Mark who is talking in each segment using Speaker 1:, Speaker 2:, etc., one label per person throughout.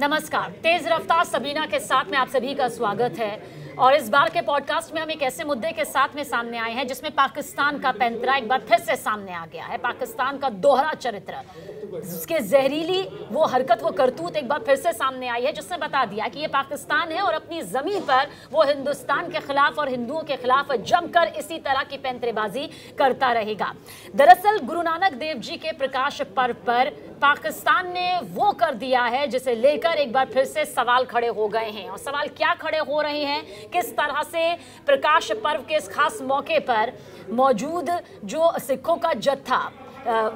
Speaker 1: नमस्कार, तेज रफ्तार सबीना के साथ में आप सभी का स्वागत है। और इस बार के पॉडकास्ट में हम एक ऐसे मुद्दे के साथ में सामने आए हैं जिसमें पाकिस्तान का पैंतरा एक बार फिर से सामने आ गया है। पाकिस्तान का दोहरा चरित्र, उसके जहरीली वो हरकत, वो करतूत एक बार फिर से सामने आई है जिसने बता दिया कि ये पाकिस्तान है और अपनी जमीन पर वो हिंदुस्तान के खिलाफ और हिंदुओं के खिलाफ जमकर इसी तरह की पैंतरेबाजी करता रहेगा। दरअसल गुरु नानक देव जी के प्रकाश पर्व पर पाकिस्तान ने वो कर दिया है जिसे लेकर एक बार फिर से सवाल खड़े हो गए हैं। और सवाल क्या खड़े हो रहे हैं, किस तरह से प्रकाश पर्व के इस खास मौके पर मौजूद जो सिखों का जत्था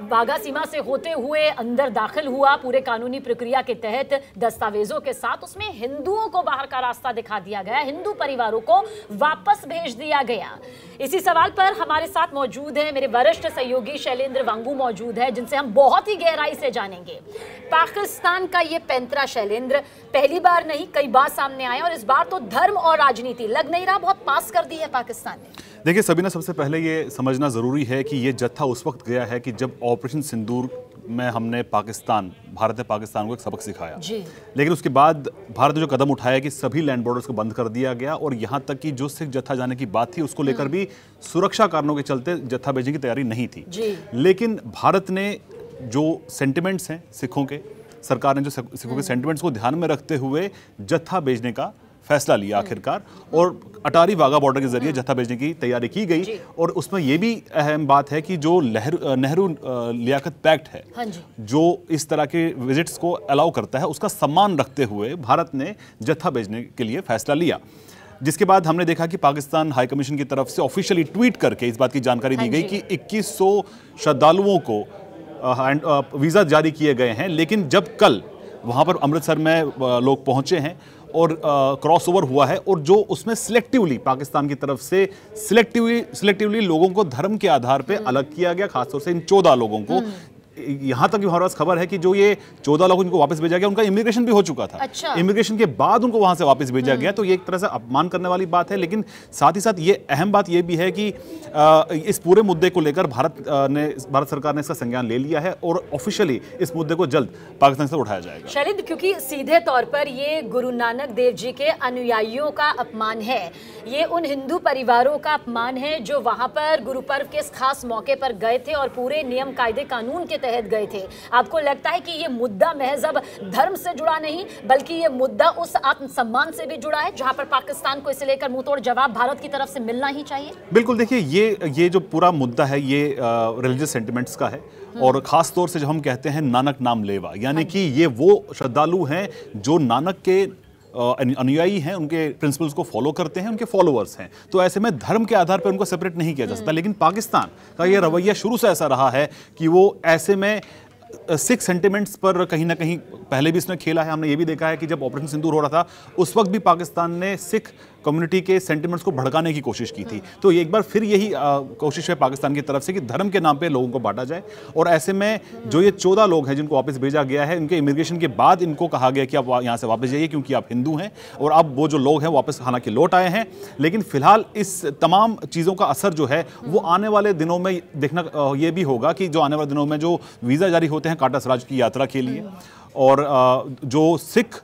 Speaker 1: वाघा सीमा से होते हुए अंदर दाखिल हुआ पूरे कानूनी प्रक्रिया के तहत दस्तावेजों के साथ, उसमें हिंदुओं को बाहर का रास्ता दिखा दिया गया, हिंदू परिवारों को वापस भेज दिया गया। इसी सवाल पर हमारे साथ मौजूद है मेरे वरिष्ठ सहयोगी शैलेंद्र वांगू मौजूद है, जिनसे हम बहुत ही गहराई से जानेंगे पाकिस्तान का ये पैंतरा। शैलेंद्र, पहली बार नहीं कई बार सामने आए और इस बार तो धर्म और राजनीति लग नहीं रहा, बहुत पास कर दी है पाकिस्तान ने।
Speaker 2: देखिए सबीना, सबसे पहले ये समझना ज़रूरी है कि ये जत्था उस वक्त गया है कि जब ऑपरेशन सिंदूर में हमने भारत ने पाकिस्तान को एक सबक सिखाया जी। लेकिन उसके बाद भारत ने जो कदम उठाया कि सभी लैंड बॉर्डर्स को बंद कर दिया गया और यहाँ तक कि जो सिख जत्था जाने की बात थी उसको लेकर भी सुरक्षा कारणों के चलते जत्था भेजने की तैयारी नहीं थी जी। लेकिन भारत ने जो सेंटिमेंट्स हैं सिखों के, सरकार ने जो सिखों के सेंटिमेंट्स को ध्यान में रखते हुए जत्था भेजने का फैसला लिया आखिरकार, और अटारी वाघा बॉर्डर के जरिए जत्था भेजने की तैयारी की गई। और उसमें यह भी अहम बात है कि जो नेहरू लियाकत पैक्ट है, जो इस तरह के विजिट्स को अलाउ करता है, उसका सम्मान रखते हुए भारत ने जत्था भेजने के लिए फैसला लिया। जिसके बाद हमने देखा कि पाकिस्तान हाई कमीशन की तरफ से ऑफिशियली ट्वीट करके इस बात की जानकारी दी गई कि 2100 श्रद्धालुओं को वीज़ा जारी किए गए हैं। लेकिन जब कल वहाँ पर अमृतसर में लोग पहुँचे हैं और क्रॉस ओवर हुआ है और जो उसमें सिलेक्टिवली पाकिस्तान की तरफ से सिलेक्टिवली लोगों को धर्म के आधार पे अलग किया गया, खासतौर से इन 14 लोगों को। यहाँ तक भी हमारे पास खबर है कि जो ये 14 लोग इनको वापस भेजा गया, उनका इमिग्रेशन भी हो चुका था। अच्छा। इमिग्रेशन के बाद उनको वहां से वापस भेजा गया, तो ये एक तरह से अपमान करने वाली बात है। लेकिन साथ ही साथ ये अहम बात ये भी है कि इस पूरे मुद्दे को लेकर भारत सरकार ने इसका संज्ञान ले लिया है और ऑफिशियली इस मुद्दे को जल्द पाकिस्तान से उठाया जाएगा।
Speaker 1: शैलेंद्र, क्योंकि सीधे तौर पर ये गुरु नानक देव जी के अनुयायियों का अपमान है, ये उन हिंदू परिवारों का अपमान है जो वहां पर गुरु पर्व के इस खास मौके पर गए थे और पूरे नियम कायदे कानून के तहत गए थे। आपको लगता है कि ये मुद्दा महज अब धर्म से जुड़ा नहीं, बल्कि ये मुद्दा उस आत्मसम्मान से भी जुड़ा है जहां पर पाकिस्तान को इसे लेकर मुंहतोड़ जवाब भारत की तरफ से मिलना ही चाहिए?
Speaker 2: बिल्कुल, देखिए ये जो पूरा मुद्दा है ये रिलीजियस सेंटिमेंट्स का है। और खास तौर से जब हम कहते हैं नानक नाम लेवा, यानी कि ये वो श्रद्धालु हैं जो नानक के अनुयायी हैं, उनके प्रिंसिपल्स को फॉलो करते हैं, उनके फॉलोअर्स हैं। तो ऐसे में धर्म के आधार पर उनको सेपरेट नहीं किया जा सकता। लेकिन पाकिस्तान का ये रवैया शुरू से ऐसा रहा है कि वो ऐसे में सिख सेंटिमेंट्स पर कहीं ना कहीं पहले भी इसने खेला है। हमने ये भी देखा है कि जब ऑपरेशन सिंदूर हो रहा था उस वक्त भी पाकिस्तान ने सिख कम्युनिटी के सेंटिमेंट्स को भड़काने की कोशिश की थी। तो ये एक बार फिर यही कोशिश है पाकिस्तान की तरफ से कि धर्म के नाम पे लोगों को बांटा जाए। और ऐसे में जो ये 14 लोग हैं जिनको वापस भेजा गया है, उनके इमिग्रेशन के बाद इनको कहा गया कि आप यहाँ से वापस जाइए क्योंकि आप हिंदू हैं। और अब वो जो लोग हैं वापस हालांकि लौट आए हैं, लेकिन फिलहाल इस तमाम चीज़ों का असर जो है वो आने वाले दिनों में देखना ये भी होगा कि जो आने वाले दिनों में जो वीज़ा जारी होते हैं काटा सराज की यात्रा के लिए, और जो सिख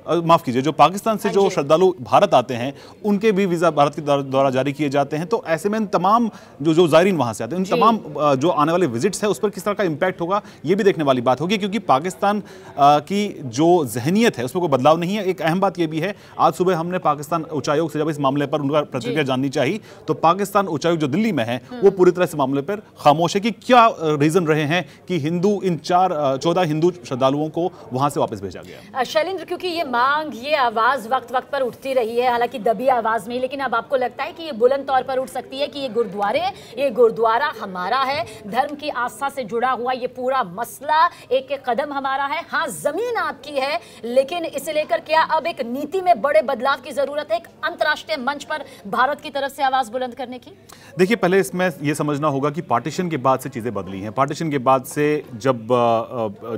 Speaker 2: माफ कीजिए जो पाकिस्तान से जो श्रद्धालु भारत आते हैं उनके भी वीज़ा भारत के द्वारा जारी किए जाते हैं। तो ऐसे में इन तमाम जो ज़ायरीन वहाँ से आते हैं, उन तमाम जो आने वाले विजिट्स हैं उस पर किस तरह का इम्पैक्ट होगा ये भी देखने वाली बात होगी, क्योंकि पाकिस्तान की जो जहनीत है उसमें कोई बदलाव नहीं है। एक अहम बात ये भी है, आज सुबह हमने पाकिस्तान उच्चायोग से जब इस मामले पर उनका प्रतिक्रिया जाननी चाहिए तो पाकिस्तान उच्चायोग जो दिल्ली में है वो पूरी तरह से मामले पर खामोश है कि क्या रीज़न रहे हैं कि इन 14 हिंदू श्रद्धालुओं को वहाँ से वापस भेजा गया।
Speaker 1: शैलेंद्र, क्योंकि ये मांग, ये आवाज वक्त वक्त पर उठती रही है, हालांकि दबी आवाज में, लेकिन अब आपको लगता है कि ये बुलंद तौर पर उठ सकती है कि ये गुरुद्वारा हमारा है, धर्म की आस्था से जुड़ा हुआ ये पूरा मसला एक एक कदम हमारा है। हाँ, जमीन आपकी है, लेकिन इसे लेकर क्या अब एक नीति में बड़े बदलाव की जरूरत है, एक अंतर्राष्ट्रीय मंच पर भारत की तरफ से आवाज बुलंद करने की?
Speaker 2: देखिए, पहले इसमें यह समझना होगा कि पार्टीशन के बाद से चीजें बदली हैं। पार्टीशन के बाद से जब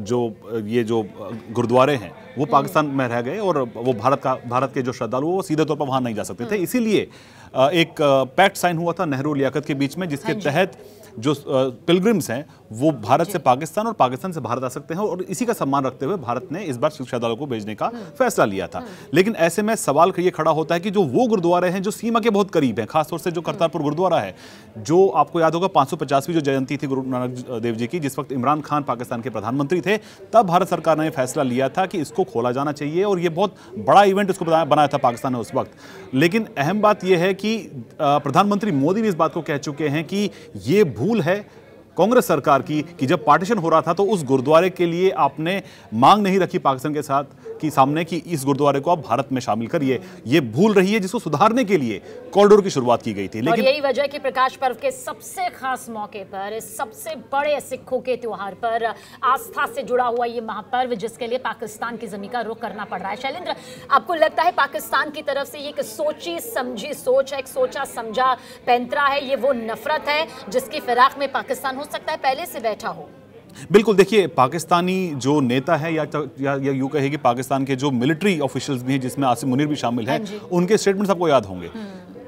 Speaker 2: जो गुरुद्वारे हैं वो पाकिस्तान में रह गए और वो भारत के जो श्रद्धालु वो सीधे तौर पर वहां नहीं जा सकते थे। इसीलिए एक पैक्ट साइन हुआ था नेहरू लियाकत के बीच में, जिसके तहत जो पिलग्रिम्स हैं वो भारत से पाकिस्तान और पाकिस्तान से भारत आ सकते हैं, और इसी का सम्मान रखते हुए भारत ने इस बार सिख श्रद्धालुओं को भेजने का फैसला लिया था। लेकिन ऐसे में सवाल ये खड़ा होता है कि जो वो गुरुद्वारे हैं जो सीमा के बहुत करीब हैं, खासतौर से जो करतारपुर गुरुद्वारा है, जो आपको याद होगा 550वीं जो जयंती थी गुरु नानक देव जी की, जिस वक्त इमरान खान पाकिस्तान के प्रधानमंत्री थे, तब भारत सरकार ने फैसला लिया था कि इसको खोला जाना चाहिए, और ये बहुत बड़ा इवेंट इसको बनाया था पाकिस्तान ने उस वक्त। लेकिन अहम बात यह है कि प्रधानमंत्री मोदी भी इस बात को कह चुके हैं कि ये भूल है कांग्रेस सरकार की कि जब पार्टीशन हो रहा था तो उस गुरुद्वारे के लिए आपने मांग नहीं रखी पाकिस्तान के साथ कि सामने कि इस गुरुद्वारे को आप भारत में शामिल करिए। ये भूल रही है जिसको सुधारने के लिए कॉरिडोर की शुरुआत की गई थी।
Speaker 1: लेकिन यही वजह कि प्रकाश पर्व के सबसे खास मौके पर, इस सबसे बड़े सिखों के त्योहार पर, आस्था से जुड़ा हुआ ये महापर्व जिसके लिए पाकिस्तान की जमीन का रुख करना पड़ रहा है, शैलेंद्र, आपको लगता है पाकिस्तान की तरफ से ये एक सोची समझी सोच है, एक सोचा समझा पैंतरा है, ये वो नफरत है जिसकी फिराक में पाकिस्तान हो सकता है पहले से बैठा हो?
Speaker 2: बिल्कुल, देखिए, पाकिस्तानी जो नेता है या यूं कहे कि पाकिस्तान के जो मिलिट्री ऑफिशियल्स भी हैं, जिसमें आसिम मुनीर भी शामिल हैं, उनके स्टेटमेंट्स आपको याद होंगे।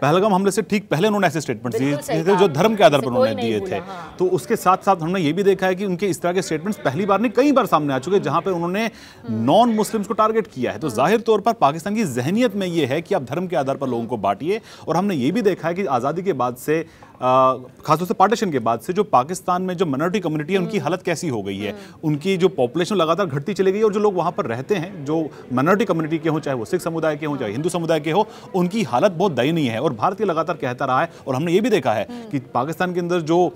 Speaker 2: पहलगाम हमले से ठीक पहले उन्होंने ऐसे स्टेटमेंट्स दिए थे जो धर्म के आधार पर उन्होंने दिए थे। तो उसके साथ साथ हमने ये भी देखा है कि उनके इस तरह के स्टेटमेंट्स पहली बार नहीं कई बार सामने आ चुके हैं जहां पर उन्होंने नॉन मुस्लिम्स को टारगेट किया है। तो जाहिर तौर पर पाकिस्तान की जहनियत में ये है कि आप धर्म के आधार पर लोगों को बांटिए। और हमने ये भी देखा है कि आज़ादी के बाद से, खासतौर से पार्टीशन के बाद से, जो पाकिस्तान में जो माइनॉरिटी कम्युनिटी है उनकी हालत कैसी हो गई है, उनकी जो पॉपुलेशन लगातार घटती चली गई है, और जो लोग वहां पर रहते हैं जो माइनॉरिटी कम्युनिटी के हों, चाहे वो सिख समुदाय के हों चाहे हिंदू समुदाय के हो, उनकी हालत बहुत दयनीय है। और भारत ये लगातार कहता रहा है, और हमने ये भी देखा है कि पाकिस्तान के अंदर जो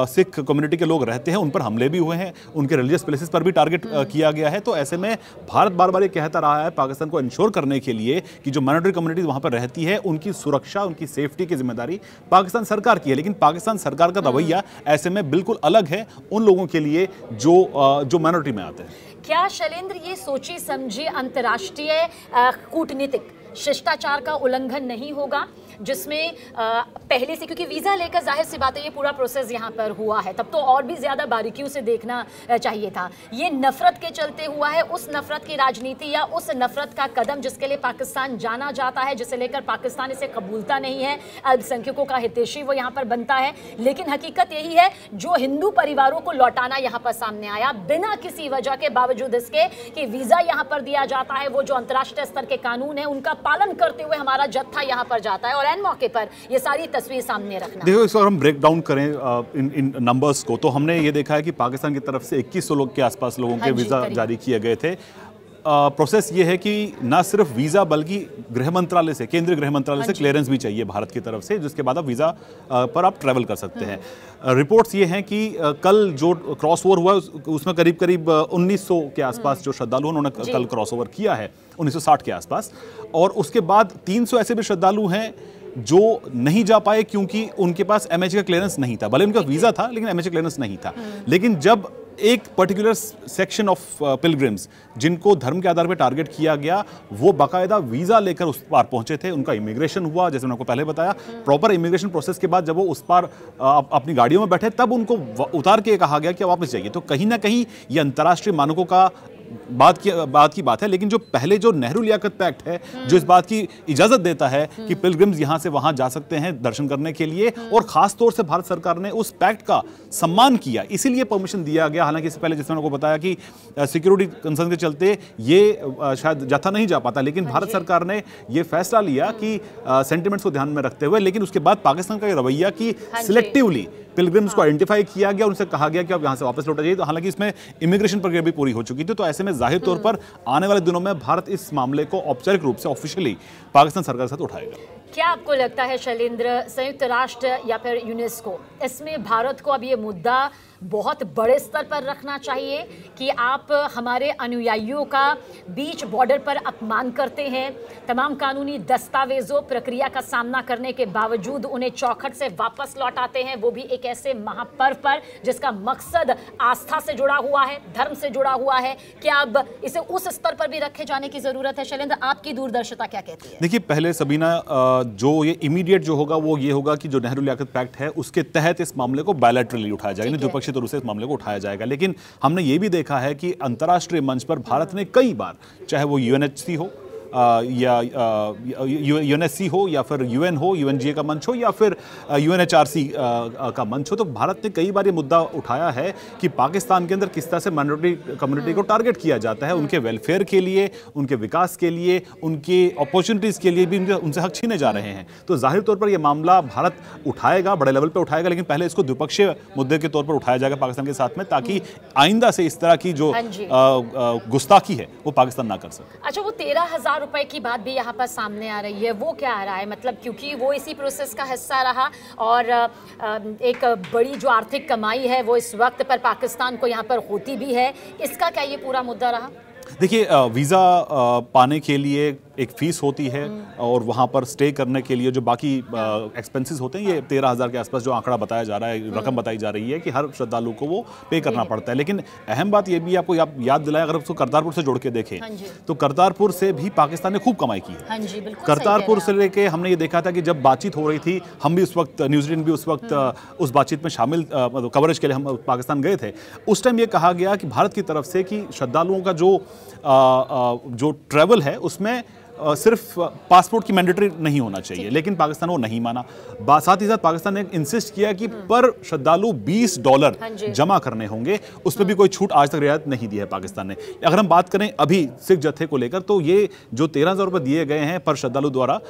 Speaker 2: सिख कम्युनिटी के लोग रहते हैं उन पर हमले भी हुए हैं, उनके रिलीजियस प्लेसेस पर भी टारगेट किया गया है। तो ऐसे में भारत बार बार ये कहता रहा है पाकिस्तान को इंश्योर करने के लिए कि जो माइनॉरिटी कम्युनिटी वहां पर रहती है उनकी सुरक्षा, उनकी सेफ्टी की जिम्मेदारी पाकिस्तान सरकार की है। लेकिन पाकिस्तान सरकार का रवैया ऐसे में बिल्कुल अलग है उन लोगों के लिए जो माइनॉरिटी में आते हैं।
Speaker 1: क्या शैलेंद्र ये सोची समझी अंतर्राष्ट्रीय कूटनीतिक शिष्टाचार का उल्लंघन नहीं होगा, जिसमें पहले से, क्योंकि वीज़ा लेकर जाहिर सी बात है ये पूरा प्रोसेस यहाँ पर हुआ है, तब तो और भी ज़्यादा बारीकियों से देखना चाहिए था। ये नफरत के चलते हुआ है, उस नफरत की राजनीति या उस नफरत का कदम जिसके लिए पाकिस्तान जाना जाता है, जिसे लेकर पाकिस्तान इसे कबूलता नहीं है, अल्पसंख्यकों का हितैषी वो यहाँ पर बनता है। लेकिन हकीकत यही है, जो हिंदू परिवारों को लौटाना यहाँ पर सामने आया बिना किसी वजह के बावजूद इसके कि वीज़ा यहाँ पर दिया जाता है, वो जो अंतर्राष्ट्रीय स्तर के कानून है उनका पालन करते हुए हमारा जत्था यहाँ पर जाता है, और एन मौके पर ये सारी तस्वीर सामने रखना।
Speaker 2: देखो, इसको हम ब्रेक डाउन करें इन नंबर्स को, तो हमने ये देखा है कि पाकिस्तान की तरफ से 2100 लोग के आसपास लोगों के वीज़ा जारी किए गए थे। प्रोसेस ये है कि ना सिर्फ वीज़ा बल्कि गृह मंत्रालय से, केंद्रीय गृह मंत्रालय से क्लियरेंस भी चाहिए भारत की तरफ से, जिसके बाद आप वीज़ा पर आप ट्रैवल कर सकते हैं। रिपोर्ट्स ये हैं कि कल जो क्रॉस ओवर हुआ उसमें करीब करीब 1900 के आसपास जो श्रद्धालु उन्होंने कल क्रॉस ओवर किया है, 1960 के आसपास। और उसके बाद 300 ऐसे भी श्रद्धालु हैं जो नहीं जा पाए क्योंकि उनके पास MH का क्लियरेंस नहीं था। भले उनका वीज़ा था लेकिन MH क्लियरेंस नहीं था। लेकिन जब एक पर्टिकुलर सेक्शन ऑफ पिलग्रिम्स जिनको धर्म के आधार पर टारगेट किया गया, वो बाकायदा वीज़ा लेकर उस पार पहुंचे थे, उनका इमिग्रेशन हुआ, जैसे मैंने आपको पहले बताया, प्रॉपर इमिग्रेशन प्रोसेस के बाद जब वो उस पार अपनी गाड़ियों में बैठे तब उनको उतार के कहा गया कि वापस जाइए। तो कहीं ना कहीं ये अंतर्राष्ट्रीय मानकों का बात की बात है। लेकिन जो पहले जो नेहरू लियाकत पैक्ट है जो इस बात की इजाजत देता है कि पिलग्रिम्स यहां से वहां जा सकते हैं दर्शन करने के लिए, और खास तौर से भारत सरकार ने उस पैक्ट का सम्मान किया, इसीलिए परमिशन दिया गया। हालांकि इससे पहले जिसमें मैंने आपको बताया कि सिक्योरिटी कंसर्न के चलते ये शायद जत्था नहीं जा पाता, लेकिन भारत सरकार ने ये फैसला लिया कि सेंटिमेंट्स को ध्यान में रखते हुए। लेकिन उसके बाद पाकिस्तान का ये रवैया कि सिलेक्टिवली पिलग्रिम्स को आइडेंटिफाई किया गया, उनसे कहा गया कि आप यहाँ से वापस लौटा जाइए। तो हालांकि इसमें इमिग्रेशन प्रक्रिया भी पूरी हो चुकी थी। तो ऐसे में जाहिर तौर पर आने वाले दिनों में भारत इस मामले को औपचारिक रूप से ऑफिशियली पाकिस्तान सरकार के साथ उठाएगा।
Speaker 1: क्या आपको लगता है शैलेंद्र, संयुक्त राष्ट्र या फिर यूनेस्को, इसमें भारत को अब ये मुद्दा बहुत बड़े स्तर पर रखना चाहिए कि आप हमारे अनुयायियों का बीच बॉर्डर पर अपमान करते हैं, तमाम कानूनी दस्तावेजों प्रक्रिया का सामना करने के बावजूद उन्हें चौखट से वापस लौटाते हैं, वो भी एक ऐसे महापर्व पर जिसका मकसद आस्था से जुड़ा हुआ है, धर्म से जुड़ा हुआ है? क्या अब इसे उस स्तर पर भी रखे जाने की जरूरत है? शैलेंद्र, आपकी दूरदर्शिता क्या कहती है?
Speaker 2: देखिए, पहले सबीना, जो ये इमीडिएट जो होगा वो ये होगा कि जो नेहरू लियाकत पैक्ट है उसके तहत इस मामले को बायलैटरली उठाया जाएगा, द्विपक्षीय तौर से इस मामले को उठाया जाएगा। लेकिन हमने ये भी देखा है कि अंतर्राष्ट्रीय मंच पर भारत ने कई बार, चाहे वो UNHC हो, या यूएनएससी हो या फिर यूएन हो, यूएनजीए का मंच हो या फिर यूएनएचआरसी का मंच हो, तो भारत ने कई बार ये मुद्दा उठाया है कि पाकिस्तान के अंदर किस तरह से माइनॉरिटी कम्युनिटी को टारगेट किया जाता है, उनके वेलफेयर के लिए, उनके विकास के लिए, उनके अपॉर्चुनिटीज के लिए भी उनसे हक छीने जा रहे हैं। तो जाहिर तौर पर यह मामला भारत उठाएगा, बड़े लेवल पर उठाएगा, लेकिन पहले इसको द्विपक्षीय मुद्दे के तौर पर उठाया जाएगा पाकिस्तान के साथ में, ताकि आइंदा से इस तरह की जो गुस्ताखी है वो पाकिस्तान ना कर सके।
Speaker 1: अच्छा, वो 13,000 रुपए की बात भी यहाँ पर सामने आ रही है, वो क्या आ रहा है? मतलब क्योंकि वो इसी प्रोसेस का हिस्सा रहा और एक बड़ी जो आर्थिक कमाई है वो इस वक्त पर पाकिस्तान को यहाँ पर होती भी है, इसका क्या ये पूरा मुद्दा रहा?
Speaker 2: देखिए, वीज़ा पाने के लिए एक फ़ीस होती है और वहाँ पर स्टे करने के लिए जो बाकी एक्सपेंसेस होते हैं, ये 13,000 के आसपास जो आंकड़ा बताया जा रहा है, रकम बताई जा रही है कि हर श्रद्धालु को वो पे करना पड़ता है। लेकिन अहम बात ये भी आपको याद दिलाए, अगर उसको करतारपुर से जोड़ के देखें तो करतारपुर से भी पाकिस्तान ने खूब कमाई की है। करतारपुर से लेके हमने ये देखा था कि जब बातचीत हो रही थी, हम भी उस वक्त, न्यूजीलैंड भी उस वक्त उस बातचीत में शामिल, कवरेज के लिए हम पाकिस्तान गए थे। उस टाइम ये कहा गया कि भारत की तरफ से कि श्रद्धालुओं का जो ट्रैवल है उसमें सिर्फ पासपोर्ट की मैंडेटरी नहीं होना चाहिए, लेकिन पाकिस्तान वो नहीं माना। साथ ही साथ पाकिस्तान ने इंसिस्ट किया कि पर श्रद्धालु $20 जमा करने होंगे, उसमें भी कोई छूट आज तक रियायत नहीं दी है पाकिस्तान ने। अगर हम बात करें अभी सिख जत्थे को लेकर, तो ये जो 13,000 रुपये दिए गए हैं पर श्रद्धालु द्वारा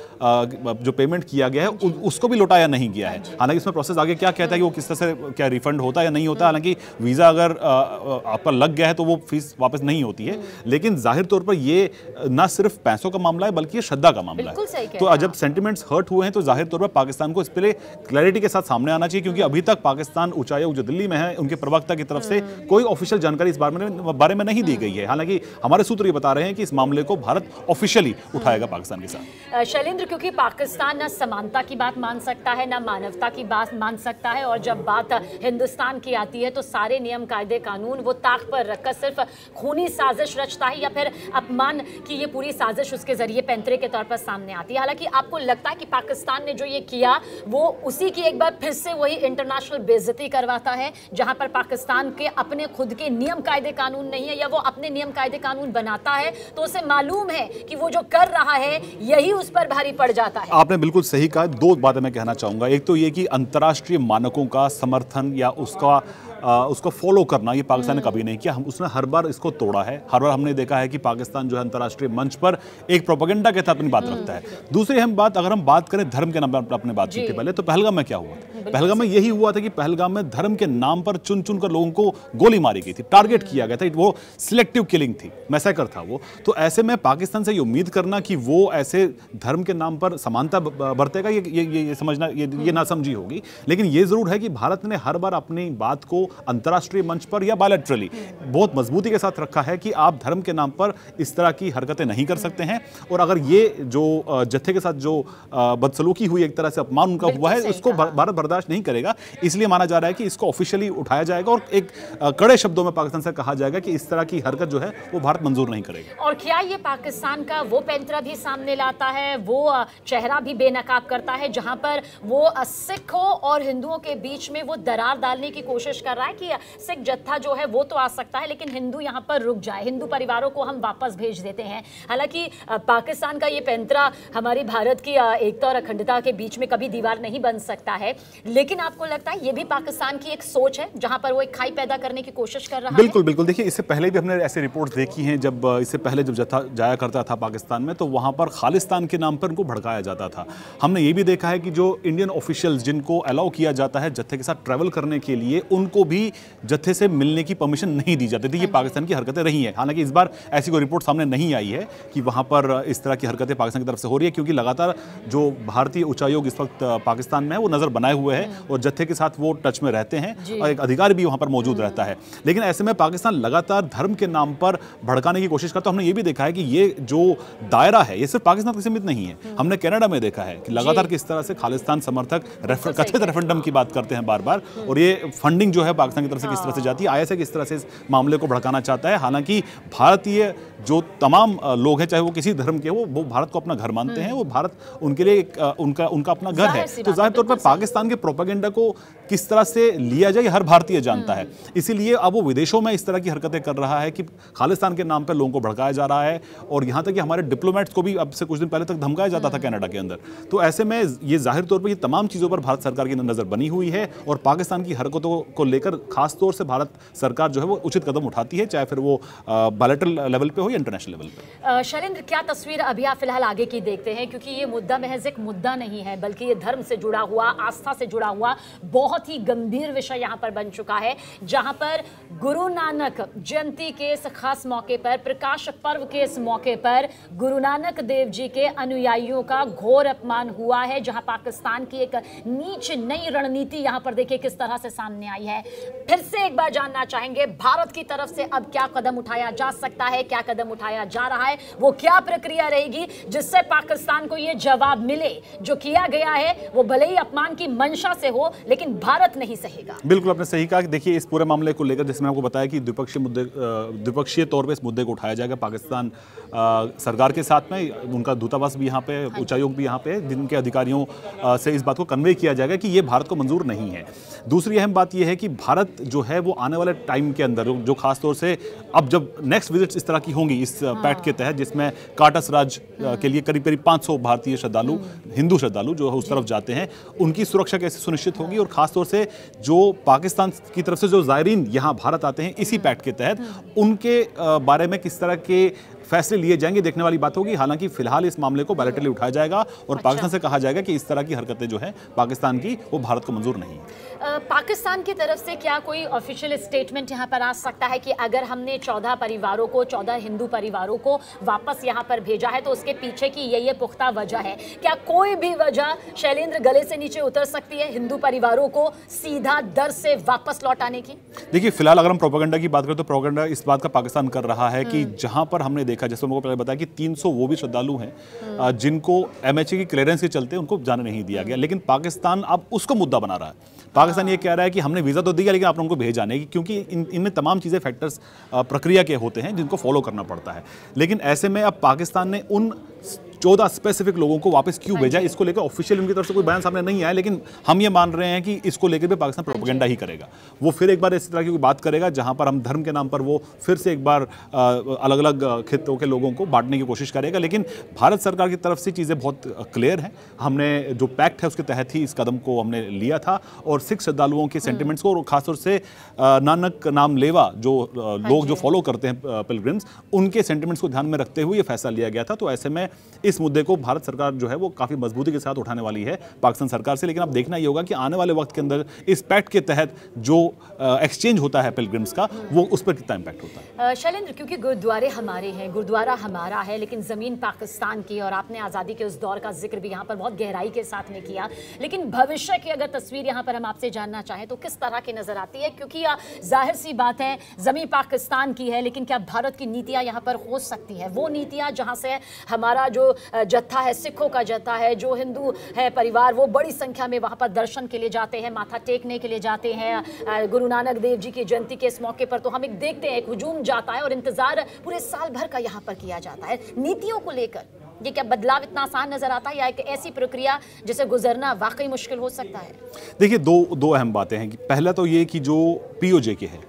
Speaker 2: जो पेमेंट किया गया है उसको भी लौटाया नहीं गया है। हालांकि इसमें प्रोसेस आगे क्या कहता है कि वो किस तरह से क्या रिफंड होता है या नहीं होता। हालांकि वीज़ा अगर आप पर लग गया है तो वो फीस वापस नहीं होती है, लेकिन जाहिर तौर पर ये ना सिर्फ पैसों का मामला है बल्कि ये श्रद्धा का मामला है। तो जब सेंटिमेंट्स हर्ट हुए हैं तो जाहिर तौर पर पाकिस्तान को इस पे क्लैरिटी के साथ सामने आना चाहिए, क्योंकि अभी तक पाकिस्तान उच्चायोग जो दिल्ली में है, उनके प्रवक्ता की तरफ से कोई ऑफिशियल जानकारी इस बारे में नहीं दी गई है। हालांकि हमारे सूत्र ये बता रहे हैं कि इस मामले को भारत ऑफिशियली उठाएगा पाकिस्तान के साथ।
Speaker 1: शैलेंद्र, क्योंकि पाकिस्तान ना समानता की बात मान सकता है, ना मानवता की बात मान सकता है, और जब बात हिंदुस्तान की आती है तो सारे नियम कायदे कानून वो ताक पर रखकर सिर्फ खूनी साजिश रचता है या फिर अपमान की ये पूरी साजिश उसके जरिए पैंतरे के तौर पर सामने आती है। हालांकि आपको लगता है कि पाकिस्तान ने जो ये किया वो उसी की एक बार फिर से वही इंटरनेशनल बेइज्जती करवाता है, जहां पर पाकिस्तान के अपने खुद के नियम कायदे कानून नहीं है, या वो अपने नियम कायदे कानून बनाता है तो उसे मालूम है कि वो जो कर रहा है यही उस पर भारी पड़ जाता है।
Speaker 2: आपने बिल्कुल सही कहा। दो बातें मैं कहना चाहूंगा। एक तो ये कि अंतर्राष्ट्रीय मानकों का समर्थन या उसको फॉलो करना ये पाकिस्तान ने कभी नहीं किया। उसने हर बार इसको तोड़ा है। हर बार हमने देखा है कि पाकिस्तान जो है अंतर्राष्ट्रीय मंच पर एक प्रोपेगेंडा के तहत अपनी बात रखता है। दूसरी अगर हम बात करें धर्म के नाम पर अपने बात की थी पहले, तो पहलगाम में क्या हुआ था? पहलगाम में यही हुआ था कि पहलगाम में धर्म के नाम पर चुन चुन कर लोगों को गोली मारी गई थी, टारगेट किया गया था। वो सिलेक्टिव किलिंग थी, मैसेकर था वो। तो ऐसे में पाकिस्तान से ये उम्मीद करना कि वो ऐसे धर्म के नाम पर समानता बरतेगा, ये समझना ये नासमझी होगी। लेकिन ये जरूर है कि भारत ने हर बार अपनी बात को अंतर्राष्ट्रीय मंच पर या बायलैटरली बहुत मजबूती के साथ रखा है कि आप धर्म के नाम पर इस तरह की हरकतें नहीं कर सकते हैं। और अगर ये जो जत्थे के साथ जो बदसलूकी हुई, एक तरह से अपमान उनका हुआ है, उसको भारत बर्दाश्त नहीं करेगा। इसलिए माना जा रहा है कि इसको ऑफिशियली उठाया जाएगा और एक कड़े शब्दों में पाकिस्तान से कहा जाएगा कि इस तरह की हरकत जो है वो भारत मंजूर नहीं करेगा।
Speaker 1: और क्या ये पाकिस्तान का वो पैंतरा भी सामने लाता है, वो चेहरा भी बेनकाब करता है, जहां पर वो सिखों और हिंदुओं के बीच में वो दरार डालने की कोशिश कर रहा है कि सिख जत्था जो है वो तो आ सकता है लेकिन हिंदू यहां पर रुक जाए, हिंदू परिवारों को हम वापस भेज देते हैं। हालांकि पाकिस्तान का ये पैंतरा हमारी भारत की एकता और अखंडता के बीच में कभी दीवार नहीं बन सकता है, लेकिन आपको लगता है ये भी पाकिस्तान की एक सोच है जहां पर वो एक खाई पैदा करने की कोशिश कर रहा है?
Speaker 2: बिल्कुल बिल्कुल। देखिए, इससे पहले भी हमने ऐसे रिपोर्ट देखी हैं। जब इससे पहले जब जत्था जाया करता था पाकिस्तान में, तो वहां पर खालिस्तान के नाम पर उनको भड़काया जाता था। हमने ये भी देखा है कि जो इंडियन ऑफिशियल्स जिनको अलाउ किया जाता है जत्थे के साथ ट्रैवल करने के लिए, उनको भी जत्थे से मिलने की परमिशन नहीं दी जाती थी। ये पाकिस्तान की हरकतें रही हैं। हालांकि इस बार ऐसी कोई रिपोर्ट सामने नहीं आई है कि वहां पर इस तरह की हरकतें पाकिस्तान की तरफ से हो रही है, क्योंकि लगातार जो भारतीय उच्चायोग इस वक्त पाकिस्तान में है वो नजर बनाए हुए है और जत्थे के साथ वो टच में रहते हैं और एक अधिकारी भी वहां पर मौजूद रहता है। लेकिन ऐसे में पाकिस्तान लगातार धर्म के नाम पर भड़काने की कोशिश करता है। हमने ये भी देखा है कि ये जो दायरा है ये सिर्फ पाकिस्तान तक सीमित नहीं है। हमने कनाडा में देखा है कि लगातार किस तरह से खालिस्तान समर्थक कथित रेफरेंडम की बात करते हैं बार बार, और ये फंडिंग जो है पाकिस्तान की तरफ से किस तरह से जाती है, आईएसआई किस तरह से इस मामले को भड़काना चाहता है। हालांकि भारतीय जो तमाम लोग हैं, चाहे वो किसी धर्म के, वो भारत को अपना घर मानते हैं, वो भारत उनके लिए उनका अपना घर है। तो जाहिर तौर पर पाकिस्तान के प्रोपेगेंडा को किस तरह से लिया जाए हर भारतीय जानता है। इसीलिए अब वो विदेशों में इस तरह की हरकतें कर रहा है कि खालिस्तान के नाम पर लोगों को भड़काया जा रहा है, और यहाँ तक कि हमारे डिप्लोमेट्स को भी अब से कुछ दिन पहले तक धमकाया जाता था कनाडा के अंदर। तो ऐसे में ये जाहिर तौर पर ये तमाम चीज़ों पर भारत सरकार की नज़र बनी हुई है, और पाकिस्तान की हरकतों को लेकर खासतौर से भारत सरकार जो है वो उचित कदम उठाती है, चाहे फिर वो बायलैटरल लेवल पे हो या इंटरनेशनल लेवल पे।
Speaker 1: शैलेंद्र, क्या तस्वीर अभी आप फिलहाल आगे की देखते हैं, क्योंकि ये मुद्दा महज एक मुद्दा नहीं है, बल्कि ये धर्म से जुड़ा हुआ, आस्था से जुड़ा हुआ बहुत ही गंभीर विषय यहाँ पर बन चुका है, जहाँ पर गुरु नानक जयंती के इस खास मौके पर, प्रकाश पर्व के इस मौके पर गुरु नानक देव जी के अनुयायियों का घोर अपमान हुआ है, जहाँ पाकिस्तान की एक नीच नई रणनीति यहाँ पर देखिए किस तरह से सामने आई है। फिर से एक बार जानना चाहेंगे भारत की तरफ से अब क्या कदम उठाया जा सकता है, क्या कदम उठाया जा रहा है, वो क्या प्रक्रिया रहेगी जिससे पाकिस्तान को ये जवाब मिले जो किया गया है वो भले ही अपमान की मंशा से हो, लेकिन भारत नहीं सहेगा।
Speaker 2: बिल्कुल आपने सही कहा कि देखिए इस पूरे मामले को लेकर, जैसे मैंने आपको बताया कि द्विपक्षीय तौर पे इस मुद्दे को उठाया जाएगा पाकिस्तान सरकार के साथ में, उनका दूतावास भी यहाँ पे, उच्चायोग भी यहाँ पे, जिनके अधिकारियों से इस बात को कन्वे किया जाएगा कि ये भारत को मंजूर नहीं है। दूसरी अहम बात यह है कि भारत जो है वो आने वाले टाइम के अंदर जो खासतौर से अब जब नेक्स्ट विजिट्स इस तरह की होंगी इस पैक्ट के तहत, जिसमें काटस राज के लिए करीब 500 भारतीय श्रद्धालु, हिंदू श्रद्धालु जो उस तरफ जाते हैं, उनकी सुरक्षा कैसे सुनिश्चित होगी, और खासतौर से जो पाकिस्तान की तरफ से जो ज़ायरीन यहाँ भारत आते हैं इसी पैक्ट के तहत, उनके बारे में किस तरह के फैसले लिए जाएंगे, देखने वाली बात होगी। हालांकि फिलहाल इस मामले को बायलैटरली उठाया जाएगा और पाकिस्तान से कहा जाएगा कि इस तरह की हरकतें जो है पाकिस्तान की, वो भारत को मंजूर नहीं है।
Speaker 1: पाकिस्तान की तरफ से क्या कोई ऑफिशियल स्टेटमेंट यहाँ पर आ सकता है कि अगर हमने 14 परिवारों को, 14 हिंदू परिवारों को वापस यहाँ पर भेजा है तो उसके पीछे की ये पुख्ता वजह है? क्या कोई भी वजह शैलेंद्र गले से नीचे उतर सकती है हिंदू परिवारों को सीधा दर से वापस लौटाने की?
Speaker 2: देखिए फिलहाल अगर हम प्रोपेगेंडा की बात करें तो प्रोपेगेंडा इस बात का पाकिस्तान कर रहा है कि जहां पर हमने देखा, जैसे उनको पहले बताया कि 300 वो भी श्रद्धालु हैं जिनको MHA की क्लियरेंस के चलते उनको जाने नहीं दिया गया, लेकिन पाकिस्तान अब उसको मुद्दा बना रहा है। पाकिस्तान ये कह रहा है कि हमने वीज़ा तो दिया लेकिन आप लोगों को भेज जाने की, क्योंकि इनमें तमाम चीज़ें फैक्टर्स प्रक्रिया के होते हैं जिनको फॉलो करना पड़ता है। लेकिन ऐसे में अब पाकिस्तान ने उन 14 स्पेसिफिक लोगों को वापस क्यों भेजा, इसको लेकर ऑफिशियल उनकी तरफ से कोई बयान सामने नहीं आया, लेकिन हम ये मान रहे हैं कि इसको लेकर भी पाकिस्तान प्रोपेगेंडा ही करेगा। वो फिर एक बार इस तरह की कोई बात करेगा जहां पर हम धर्म के नाम पर वो फिर से एक बार अलग अलग खित्तों के लोगों को बांटने की कोशिश करेगा। लेकिन भारत सरकार की तरफ से चीज़ें बहुत क्लियर हैं। हमने जो पैक्ट है उसके तहत ही इस कदम को हमने लिया था, और सिख श्रद्धालुओं के सेंटिमेंट्स को, और खासतौर से नानक नाम लेवा जो लोग जो फॉलो करते हैं पिलग्रिम्स, उनके सेंटिमेंट्स को ध्यान में रखते हुए ये फैसला लिया गया था। तो ऐसे में इस मुद्दे को भारत सरकार जो है वो काफी मजबूती के साथ उठाने वाली है पाकिस्तान सरकार से। लेकिन अब देखना ये होगा कि आने वाले वक्त के अंदर इस पैक्ट के तहत जो एक्सचेंज होता है पिलग्रिम्स का, वो उस पर कितना इंपैक्ट होता है।
Speaker 1: शैलेंद्र, क्योंकि गुरुद्वारे हमारे हैं, गुरुद्वारा हमारा है, लेकिन ज़मीन पाकिस्तान की, और आपने आज़ादी के उस दौर का जिक्र भी यहाँ पर बहुत गहराई के साथ में किया, लेकिन भविष्य की अगर तस्वीर यहाँ पर हम आपसे जानना चाहें तो किस तरह की नज़र आती है? क्योंकि जाहिर सी बात है ज़मीन पाकिस्तान की है, लेकिन क्या भारत की नीतियाँ यहाँ पर हो सकती हैं, वो नीतियाँ जहाँ से हमारा जो जत्था है, सिखों का जत्था है, जो हिंदू है परिवार, वो बड़ी संख्या में वहाँ पर दर्शन के लिए जाते हैं, माथा टेकने के लिए जाते हैं गुरु नानक देव जी की जयंती के इस मौके पर, तो हम एक देखते हैं एक हुजूम जाता है और इंतजार पूरे साल भर का यहाँ पर किया जाता है। नीतियों को लेकर ये क्या बदलाव इतना आसान नजर आता है, या एक ऐसी प्रक्रिया जिसे गुजरना वाकई मुश्किल हो सकता है?
Speaker 2: देखिए दो अहम बातें हैं कि पहला तो ये कि जो POJ है,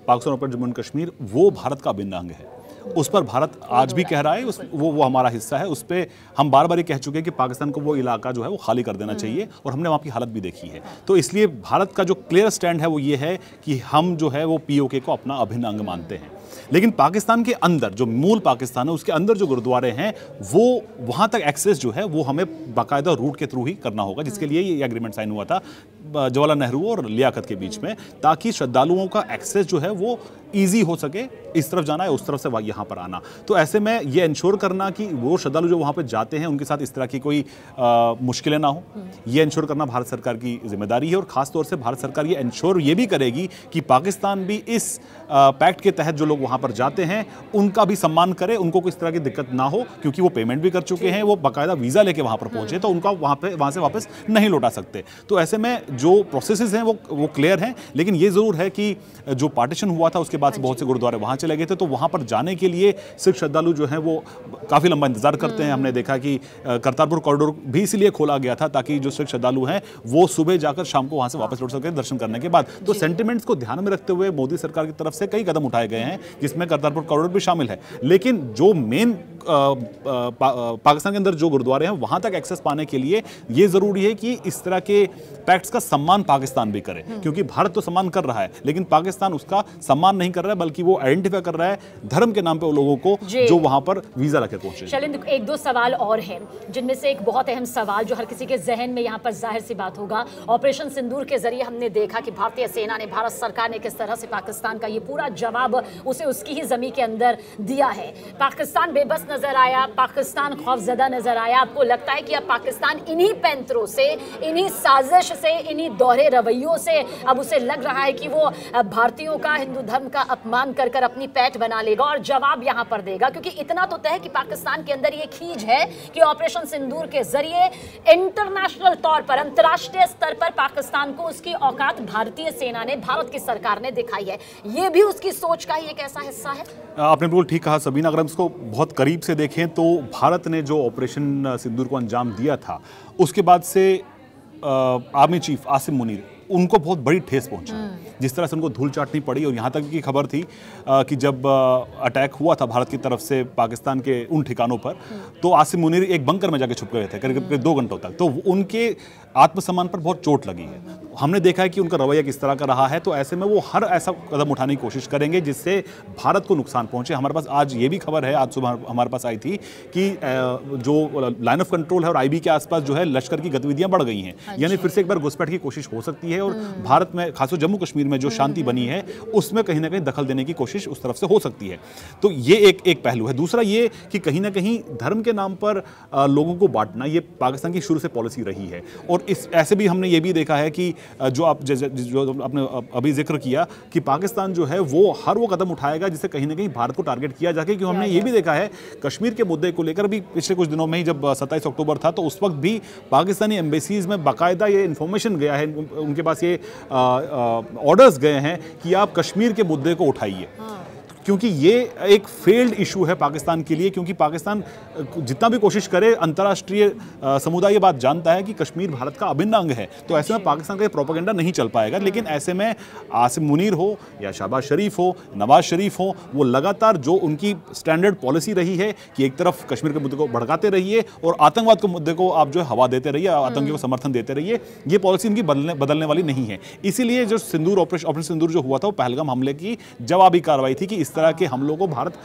Speaker 2: पाकिस्तान ओपन जम्मू एंड कश्मीर, वो भारत का अभिन्न अंग है। उस पर भारत आज भी कह रहा है वो हमारा हिस्सा है। उस पर हम बार बार ये कह चुके हैं कि पाकिस्तान को वो इलाका जो है वो खाली कर देना चाहिए, और हमने वहाँ की हालत भी देखी है। तो इसलिए भारत का जो क्लियर स्टैंड है वो ये है कि हम जो है वो POK को अपना अभिन्न अंग मानते हैं। लेकिन पाकिस्तान के अंदर जो मूल पाकिस्तान है उसके अंदर जो गुरुद्वारे हैं, वो वहाँ तक एक्सेस जो है वो हमें बाकायदा रूट के थ्रू ही करना होगा, जिसके लिए ये एग्रीमेंट साइन हुआ था जवाहरलाल नेहरू और लियाकत के बीच में, ताकि श्रद्धालुओं का एक्सेस जो है वो ईजी हो सके, इस तरफ जाना है उस तरफ से यहाँ पर आना। तो ऐसे में ये इंश्योर करना कि वो श्रद्धालु जो वहाँ पर जाते हैं उनके साथ इस तरह की कोई मुश्किलें ना हो, ये इंश्योर करना भारत सरकार की जिम्मेदारी है। और खासतौर से भारत सरकार ये इंश्योर ये भी करेगी कि पाकिस्तान भी इस पैक्ट के तहत जो लोग वहाँ पर जाते हैं उनका भी सम्मान करे, उनको किस तरह की दिक्कत ना हो, क्योंकि वो पेमेंट भी कर चुके हैं, वो बाकायदा वीज़ा लेके वहाँ पर पहुँचे, तो उनका वहाँ से वापस नहीं लौटा सकते। तो ऐसे में जो प्रोसेसेस हैं वो क्लियर हैं। लेकिन ये ज़रूर है कि जो पार्टीशन हुआ था उसके बाद से बहुत से गुरुद्वारे वहाँ चले गए थे, तो वहाँ पर जाने के लिए सिख श्रद्धालु जो हैं वो काफ़ी लंबा इंतजार करते हैं। हमने देखा कि करतारपुर कॉरिडोर भी इसीलिए खोला गया था ताकि जो सिख श्रद्धालु हैं वो सुबह जाकर शाम को वहाँ से वापस लौट सकें दर्शन करने के बाद। तो सेंटिमेंट्स को ध्यान में रखते हुए मोदी सरकार की तरफ से कई कदम उठाए गए हैं, जिसमें करतारपुर कॉरिडोर भी शामिल है। लेकिन जो मेन पाकिस्तान के अंदर जो गुरुद्वारे हैं वहां तक एक्सेस पाने के लिए ये जरूरी है कि इस तरह के पैक्ट्स का सम्मान पाकिस्तान भी करे, क्योंकि भारत तो सम्मान कर रहा है लेकिन पाकिस्तान उसका सम्मान नहीं कर रहा है, बल्कि वो आइडेंटिफाई कर रहा है धर्म के नाम पे लोगों को जो वहां पर वीजा रखे पहुंचे।
Speaker 1: शैलेंद्र, एक दो सवाल और हैं, जिनमें से एक बहुत अहम सवाल जो हर किसी के जहन में यहाँ पर जाहिर सी बात होगा, ऑपरेशन सिंदूर के जरिए हमने देखा कि भारतीय सेना ने, भारत सरकार ने किस तरह से पाकिस्तान का ये पूरा जवाब उसे उसकी ही जमीन के अंदर दिया है। पाकिस्तान बेबस नजर आया, पाकिस्तान खौफजदा नजर आया। आपको लगता है कि अब पाकिस्तान इन्हीं पैंतरों से, इन्हीं साजिश से, इन्हीं दोहरे रवैयों से अब उसे लग रहा है कि वो भारतीयों का, हिंदू धर्म का अपमान कर कर अपनी पैठ बना लेगा और जवाब यहां पर देगा? क्योंकि इतना तो तय है कि पाकिस्तान के अंदर ये खींच है कि ऑपरेशन सिंदूर के जरिए इंटरनेशनल तौर पर, अंतर्राष्ट्रीय स्तर पर पाकिस्तान को उसकी औकात भारतीय सेना ने, भारत की सरकार ने दिखाई है। ये भी उसकी सोच का ही एक ऐसा हिस्सा है।
Speaker 2: आपने बिल्कुल ठीक कहा सबीना। अगर हम इसको बहुत करीब से देखें तो भारत ने जो ऑपरेशन सिंदूर को अंजाम दिया था, उसके बाद से आर्मी चीफ आसिम मुनीर, उनको बहुत बड़ी ठेस पहुंची। जिस तरह से उनको धूल चाटनी पड़ी, और यहाँ तक की खबर थी कि जब अटैक हुआ था भारत की तरफ से पाकिस्तान के उन ठिकानों पर, तो आसिम मुनीर एक बंकर में जाके छुप गए थे करीब 2 घंटों तक। तो उनके आत्मसम्मान पर बहुत चोट लगी है। हमने देखा है कि उनका रवैया किस तरह का रहा है, तो ऐसे में वो हर ऐसा कदम उठाने की कोशिश करेंगे जिससे भारत को नुकसान पहुंचे। हमारे पास आज ये भी खबर है, आज सुबह हमारे पास आई थी कि जो लाइन ऑफ कंट्रोल है और आईबी के आसपास जो है लश्कर की गतिविधियां बढ़ गई हैं, यानी फिर से एक बार घुसपैठ की कोशिश हो सकती है और भारत में, खासकर जम्मू कश्मीर में जो शांति बनी है उसमें कहीं ना कहीं दखल देने की कोशिश उस तरफ से हो सकती है। तो ये एक पहलू है। दूसरा ये कि कहीं ना कहीं धर्म के नाम पर लोगों को बांटना, ये पाकिस्तान की शुरू से पॉलिसी रही है। और इस ऐसे भी हमने ये भी देखा है कि जो आपने अभी जिक्र किया कि पाकिस्तान जो है वो हर वो कदम उठाएगा जिससे कहीं ना कहीं भारत को टारगेट किया जाए। क्योंकि हमने ये भी देखा है कश्मीर के मुद्दे को लेकर भी पिछले कुछ दिनों में ही, जब 27 अक्टूबर था, तो उस वक्त भी पाकिस्तानी एम्बेसीज में बाकायदा ये इंफॉर्मेशन गया है, उनके पास ये ऑर्डर्स गए हैं कि आप कश्मीर के मुद्दे को उठाइए, क्योंकि ये एक फेल्ड इशू है पाकिस्तान के लिए। क्योंकि पाकिस्तान जितना भी कोशिश करे, अंतर्राष्ट्रीय समुदाय ये बात जानता है कि कश्मीर भारत का अभिन्न अंग है, तो ऐसे में पाकिस्तान का ये प्रोपेगेंडा नहीं चल पाएगा। लेकिन ऐसे में आसिम मुनीर हो या शहबाज शरीफ हो, नवाज शरीफ हो, वो लगातार जो उनकी स्टैंडर्ड पॉलिसी रही है कि एक तरफ कश्मीर के मुद्दे को भड़काते रहिए और आतंकवाद के मुद्दे को आप जो है हवा देते रहिए, आतंकियों को समर्थन देते रहिए, ये पॉलिसी इनकी बदलने वाली नहीं है। इसीलिए जो सिंदूर ऑपरेशन सिंदूर जो हुआ था, वो पहलगाम हमले की जवाबी कार्रवाई थी कि इस तरह के हमलों को भारत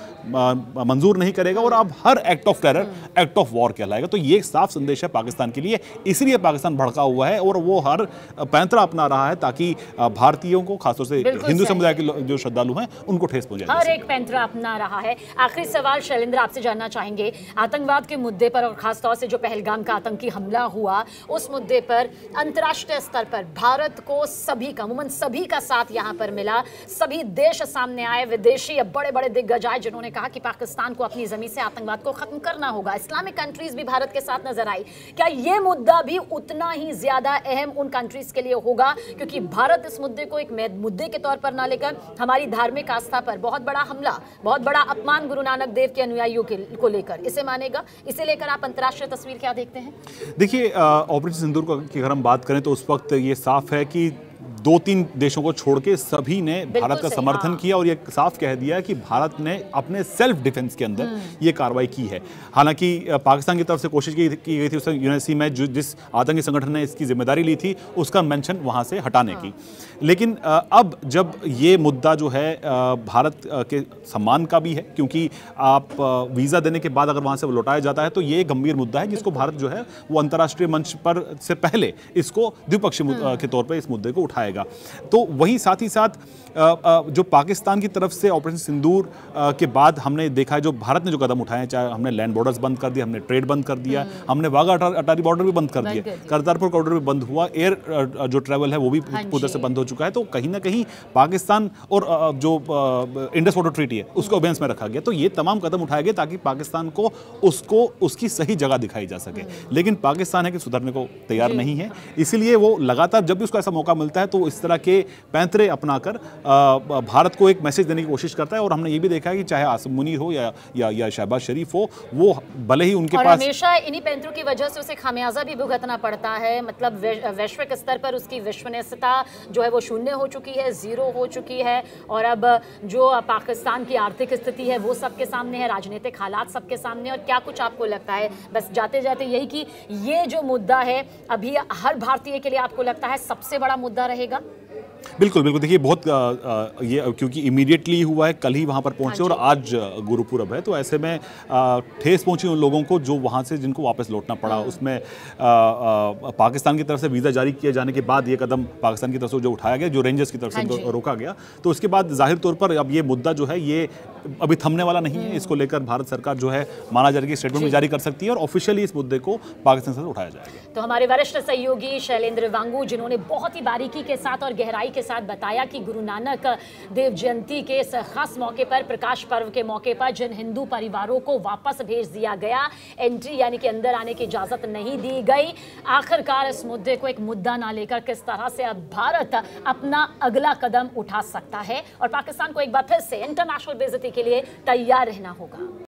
Speaker 2: मंजूर नहीं करेगा और अब हर act of terror act of war कहलाएगा। तो ये एक साफ संदेश है पाकिस्तान के लिए, इसलिए पाकिस्तान भड़का हुआ है और वो हर पैंतरा अपना रहा है ताकि भारतीयों को, खासतौर से हिंदू समुदाय के जो श्रद्धालु हैं, उनको ठेस पहुंचे।
Speaker 1: हर एक पैंतरा अपना रहा है। आखिरी सवाल शैलेंद्र, आपसे जानना चाहेंगे, आतंकवाद के मुद्दे पर और खासतौर से जो पहलगाम का आतंकी हमला हुआ, उस मुद्दे पर अंतर्राष्ट्रीय स्तर पर भारत को सभी का, अमूमन सभी का साथ यहां पर मिला। सभी देश सामने आए, विदेशी बड़े बड़े दिग्गज आए, जिन्होंने कहा कि पाकिस्तान को अपनी जमीन से आतंकवाद को खत्म करना होगा। इस्लामिक कंट्रीज भी भारत के साथ नजर आई। क्या ये मुद्दा भी उतना ही ज्यादा अहम उन कंट्रीज के लिए होगा? क्योंकि भारत इस मुद्दे को एक मुद्दे के तौर पर ना लेकर हमारी धार्मिक आस्था पर बहुत बड़ा हमला, बहुत बड़ा अपमान गुरु नानक देव के अनुयायियों को लेकर इसे मानेगा। इसे लेकर आप अंतर्राष्ट्रीय तस्वीर क्या देखते हैं?
Speaker 2: देखिए, ऑपरेशन सिंदूर की अगर हम बात करें तो उस वक्त ये साफ है कि 2-3 देशों को छोड़ के सभी ने भारत का समर्थन किया और ये साफ कह दिया कि भारत ने अपने सेल्फ डिफेंस के अंदर ये कार्रवाई की है। हालांकि पाकिस्तान की तरफ से कोशिश की गई थी उस यूएनएससी में जिस आतंकी संगठन ने इसकी जिम्मेदारी ली थी उसका मेंशन वहां से हटाने की। लेकिन अब जब ये मुद्दा जो है भारत के सम्मान का भी है, क्योंकि आप वीज़ा देने के बाद अगर वहाँ से लौटाया जाता है तो ये गंभीर मुद्दा है जिसको भारत जो है वो अंतर्राष्ट्रीय मंच पर से पहले इसको द्विपक्षीय के तौर पर इस मुद्दे को उठाएगा। तो वही साथ ही साथ जो पाकिस्तान की तरफ से ऑपरेशन सिंदूर के बाद हमने देखा है जो भारत ने जो कदम उठाए, चाहे हमने लैंड बॉर्डर्स बंद कर दिए, हमने ट्रेड बंद कर दिया, हमने वाघा अटारी बॉर्डर भी बंद कर दिया, करतारपुर कॉरिडोर भी बंद हुआ, एयर जो ट्रैवल है वो भी उधर से बंद हो चुका है। तो कहीं ना कहीं पाकिस्तान और जो इंडस वाटर ट्रीटी है उसको अभ्यास में रखा गया। तो ये तमाम कदम उठाए गए ताकि पाकिस्तान को उसको उसकी सही जगह दिखाई जा सके। लेकिन पाकिस्तान है कि सुधरने को तैयार नहीं है, इसीलिए वो लगातार जब भी उसको ऐसा मौका मिलता है तो वो इस तरह के पैंतरे अपनाकर भारत को एक मैसेज देने की कोशिश करता है। और हमने ये भी देखा है कि चाहे आसिम मुनीर हो या शहबाज शरीफ हो, वो भले ही उनके पास
Speaker 1: हमेशा इन्हीं पैंतरों की वजह से उसे खामियाजा भी भुगतना पड़ता है। मतलब वैश्विक स्तर पर उसकी विश्वसनीयता जो है वो शून्य हो चुकी है, जीरो हो चुकी है। और अब जो पाकिस्तान की आर्थिक स्थिति है वो सबके सामने है, राजनीतिक हालात सबके सामने। और क्या कुछ आपको लगता है, बस जाते जाते यही कि ये जो मुद्दा है अभी हर भारतीय के लिए आपको लगता है सबसे बड़ा मुद्दा रहेगा?
Speaker 2: बिल्कुल बिल्कुल। देखिए बहुत ये क्योंकि इमीडिएटली हुआ है, कल ही वहाँ पर पहुँचे और आज गुरुपुरब है, तो ऐसे में ठेस पहुँची उन लोगों को जो वहाँ से जिनको वापस लौटना पड़ा। उसमें पाकिस्तान की तरफ से वीज़ा जारी किए जाने के बाद ये कदम पाकिस्तान की तरफ से जो उठाया गया, जो रेंजर्स की तरफ से रोका गया, तो उसके बाद जाहिर तौर पर अब ये मुद्दा जो है ये अभी थमने वाला नहीं है। इसको लेकर भारत सरकार जो है माना जा रही है स्टेटमेंट भी जारी कर सकती है और ऑफिशियली इस मुद्दे को पाकिस्तान से उठाया जाएगा।
Speaker 1: तो हमारे वरिष्ठ सहयोगी शैलेंद्र वांगू, जिन्होंने बहुत ही बारीकी के साथ और गहराई के साथ बताया कि गुरु नानक देव जयंती के इस खास मौके पर, प्रकाश पर्व के मौके पर जिन हिंदू परिवारों को वापस भेज दिया गया, एंट्री यानी कि अंदर आने की इजाजत नहीं दी गई, आखिरकार इस मुद्दे को एक मुद्दा ना लेकर किस तरह से अब भारत अपना अगला कदम उठा सकता है और पाकिस्तान को एक बार फिर से इंटरनेशनल बेइज्जती के लिए तैयार रहना होगा।